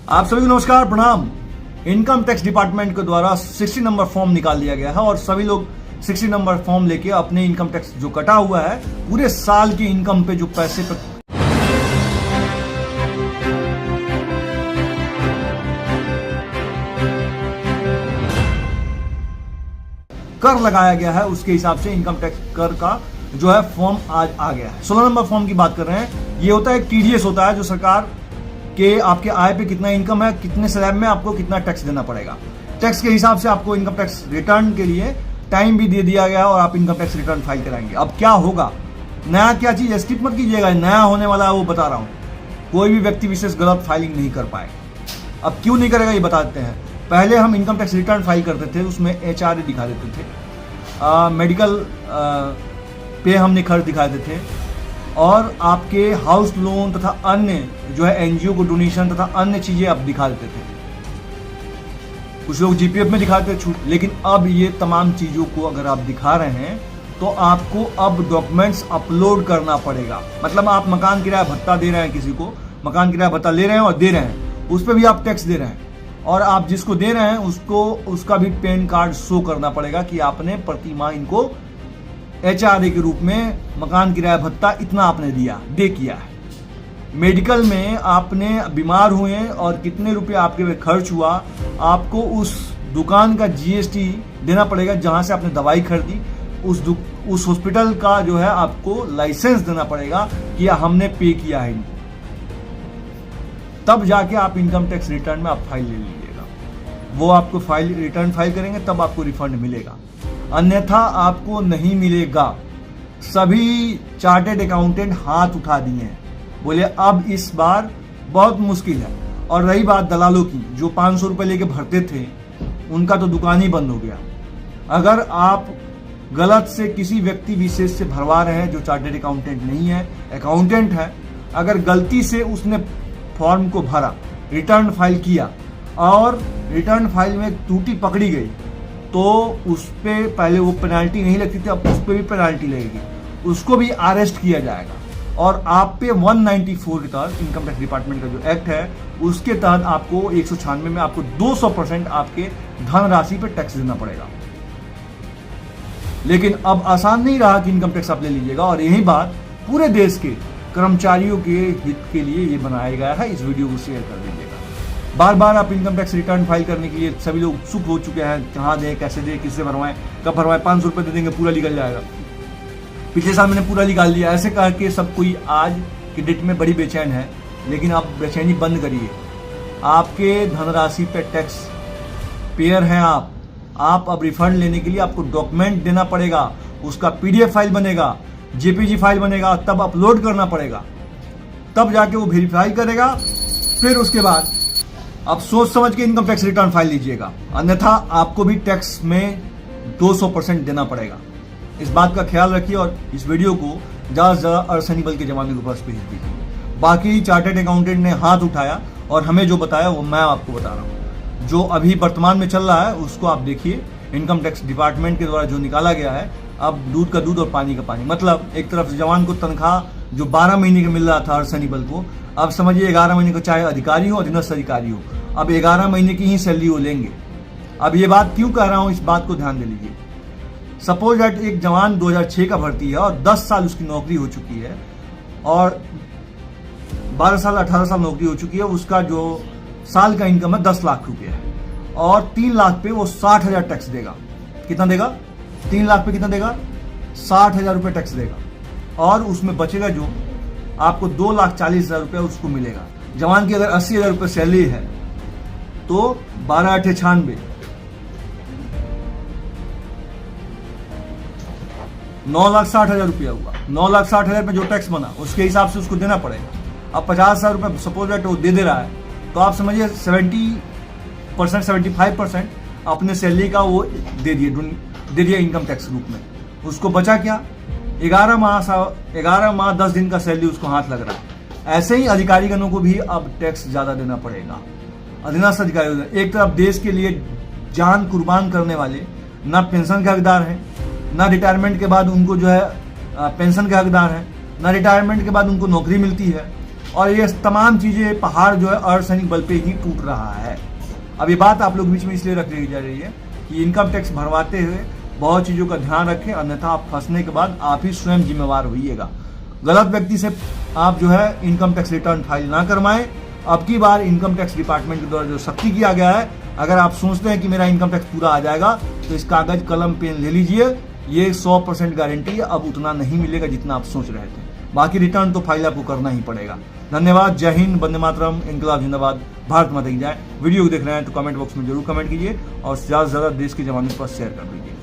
आप सभी को नमस्कार, प्रणाम। इनकम टैक्स डिपार्टमेंट के द्वारा 60 नंबर फॉर्म निकाल दिया गया है और सभी लोग 60 नंबर फॉर्म लेके अपने इनकम टैक्स जो कटा हुआ है पूरे साल की इनकम पे जो पैसे पे कर लगाया गया है उसके हिसाब से इनकम टैक्स कर का जो है फॉर्म आज आ गया है। 16 नंबर फॉर्म की बात कर रहे हैं। ये होता है एक टीडीएस होता है जो सरकार के आपके आय पे कितना इनकम है, कितने स्लैब में आपको कितना टैक्स देना पड़ेगा। टैक्स के हिसाब से आपको इनकम टैक्स रिटर्न के लिए टाइम भी दे दिया गया है और आप इनकम टैक्स रिटर्न फाइल कराएंगे। अब क्या होगा, नया क्या चीज, स्किप मत कीजिएगा, नया होने वाला है वो बता रहा हूँ। कोई भी व्यक्ति विशेष गलत फाइलिंग नहीं कर पाए। अब क्यों नहीं करेगा ये बता देते हैं। पहले हम इनकम टैक्स रिटर्न फाइल करते थे, उसमें HRA दिखा देते थे, मेडिकल पे हमने खर्च दिखा देते थे और आपके हाउस लोन तथा अन्य जो है एनजीओ को डोनेशन तथा अन्य चीजें आप दिखा देते थे। कुछ लोग जीपीएफ में दिखाते थे छूट, लेकिन अब ये तमाम चीजों को अगर आप दिखा रहे हैं तो आपको अब डॉक्यूमेंट्स अपलोड करना पड़ेगा। मतलब आप मकान किराया भत्ता दे रहे हैं, किसी को मकान किराया भत्ता ले रहे हैं और दे रहे हैं, उस पर भी आप टैक्स दे रहे हैं और आप जिसको दे रहे हैं उसको उसका भी पैन कार्ड शो करना पड़ेगा कि आपने प्रति माह इनको HRA के रूप में मकान किराया भत्ता इतना आपने किया है। मेडिकल में आपने बीमार हुए और कितने रुपए आपके पे खर्च हुआ, आपको उस दुकान का GST देना पड़ेगा जहां से आपने दवाई खरीदी, उस हॉस्पिटल का जो है आपको लाइसेंस देना पड़ेगा कि हमने पे किया है इनको। तब जाके आप इनकम टैक्स रिटर्न में आप फाइल ले लीजिएगा। वो आपको रिटर्न फाइल करेंगे तब आपको रिफंड मिलेगा, अन्यथा आपको नहीं मिलेगा। सभी चार्टेड अकाउंटेंट हाथ उठा दिए हैं, बोले अब इस बार बहुत मुश्किल है। और रही बात दलालों की, जो 500 रुपये लेके भरते थे उनका तो दुकान ही बंद हो गया। अगर आप गलत से किसी व्यक्ति विशेष से भरवा रहे हैं जो चार्टेड अकाउंटेंट नहीं है, अकाउंटेंट है, अगर गलती से उसने फॉर्म को भरा, रिटर्न फाइल किया और रिटर्न फाइल में त्रुटि पकड़ी गई तो उस पर पहले वो पेनाल्टी नहीं लगती थी, अब उस पर भी पेनाल्टी लगेगी, उसको भी अरेस्ट किया जाएगा और आप पे 194 के तहत इनकम टैक्स डिपार्टमेंट का जो एक्ट है उसके तहत आपको 196 में आपको 200% आपके धनराशि पे टैक्स देना पड़ेगा। लेकिन अब आसान नहीं रहा कि इनकम टैक्स आप ले लीजिएगा और यही बात पूरे देश के कर्मचारियों के हित के लिए ये बनाया गया है। इस वीडियो को शेयर कर दीजिएगा। बार बार आप इनकम टैक्स रिटर्न फाइल करने के लिए सभी लोग उत्सुक हो चुके हैं, कहाँ दें, कैसे दें, किससे भरवाएं, कब भरवाएं, 500 रुपये दे देंगे पूरा निकल जाएगा। पिछले साल मैंने पूरा निकाल लिया, ऐसे करके सब कोई आज की डेट में बड़ी बेचैन है। लेकिन आप बेचैनी बंद करिए, आपके धनराशि पे टैक्स पेयर हैं आप अब रिफंड लेने के लिए आपको डॉक्यूमेंट देना पड़ेगा, उसका PDF फाइल बनेगा, JPG फाइल बनेगा, तब अपलोड करना पड़ेगा, तब जाके वो वेरीफाई करेगा। फिर उसके बाद आप सोच समझ के इनकम टैक्स रिटर्न फाइल लीजिएगा, अन्यथा आपको भी टैक्स में 200% देना पड़ेगा। इस बात का ख्याल रखिए और इस वीडियो को ज़्यादा से ज़्यादा अर्सनीबल के जमाने के पास भेज दीजिए। बाकी चार्टेड अकाउंटेंट ने हाथ उठाया और हमें जो बताया वो मैं आपको बता रहा हूँ। जो अभी वर्तमान में चल रहा है उसको आप देखिए। इनकम टैक्स डिपार्टमेंट के द्वारा जो निकाला गया है, अब दूध का दूध और पानी का पानी। मतलब एक तरफ जवान को तनख्वाह जो 12 महीने का मिल रहा था अर्सनीबल को, अब समझिए 11 महीने को, चाहे अधिकारी हो अधीनस्थ अधिकारी हो, अब 11 महीने की ही सैलरी वो लेंगे। अब ये बात क्यों कह रहा हूँ, इस बात को ध्यान दे लीजिए। सपोज दैट एक जवान 2006 का भर्ती है और 10 साल उसकी नौकरी हो चुकी है और 12 साल 18 साल नौकरी हो चुकी है, उसका जो साल का इनकम है 10 लाख रुपये है और 3 लाख पे वो 60,000 टैक्स देगा। कितना देगा? 3 लाख पे कितना देगा? 60,000 रुपये टैक्स देगा और उसमें बचेगा जो आपको 2,40,000 रुपये उसको मिलेगा। जवान की अगर 80,000 रुपये सैलरी है तो 12×8 = 9,60,000 रुपया हुआ। 9,60,000 में जो टैक्स बना उसके हिसाब से उसको देना पड़ेगा। अब 50,000 रुपये सपोज दैट वो दे रहा है तो आप समझिए 70% 75% अपने सैलरी का वो दे दिया इनकम टैक्स रूप में। उसको बचा क्या? 11 माह 10 दिन का सैलरी उसको हाथ लग रहा है। ऐसे ही अधिकारीगणों को भी अब टैक्स ज़्यादा देना पड़ेगा। अधीनस्थ अधिकारी एक तरफ देश के लिए जान कुर्बान करने वाले, ना पेंशन के हकदार हैं, ना रिटायरमेंट के बाद उनको जो है पेंशन के हकदार हैं, ना रिटायरमेंट के बाद उनको नौकरी मिलती है, और ये तमाम चीजें, पहाड़ जो है अर्धसैनिक बल पे ही टूट रहा है। अब ये बात आप लोग बीच में इसलिए रख दी जा रही है कि इनकम टैक्स भरवाते हुए बहुत चीजों का ध्यान रखें, अन्यथा आप फंसने के बाद आप ही स्वयं जिम्मेवार होइएगा। गलत व्यक्ति से आप जो है इनकम टैक्स रिटर्न फाइल ना करवाएं। अब की बार इनकम टैक्स डिपार्टमेंट के द्वारा जो सख्ती किया गया है, अगर आप सोचते हैं कि मेरा इनकम टैक्स पूरा आ जाएगा तो इस कागज कलम पेन ले लीजिए, ये 100% गारंटी है, अब उतना नहीं मिलेगा जितना आप सोच रहे थे। बाकी रिटर्न तो फाइल आपको करना ही पड़ेगा। धन्यवाद, जय हिंद, वंदे मातरम, इनकलाब जिंदाबाद, भारत माता की जय। वीडियो को देख रहे हैं तो कमेंट बॉक्स में जरूर कमेंट कीजिए और ज्यादा से ज्यादा देश के जवानों के पास शेयर कर दीजिए।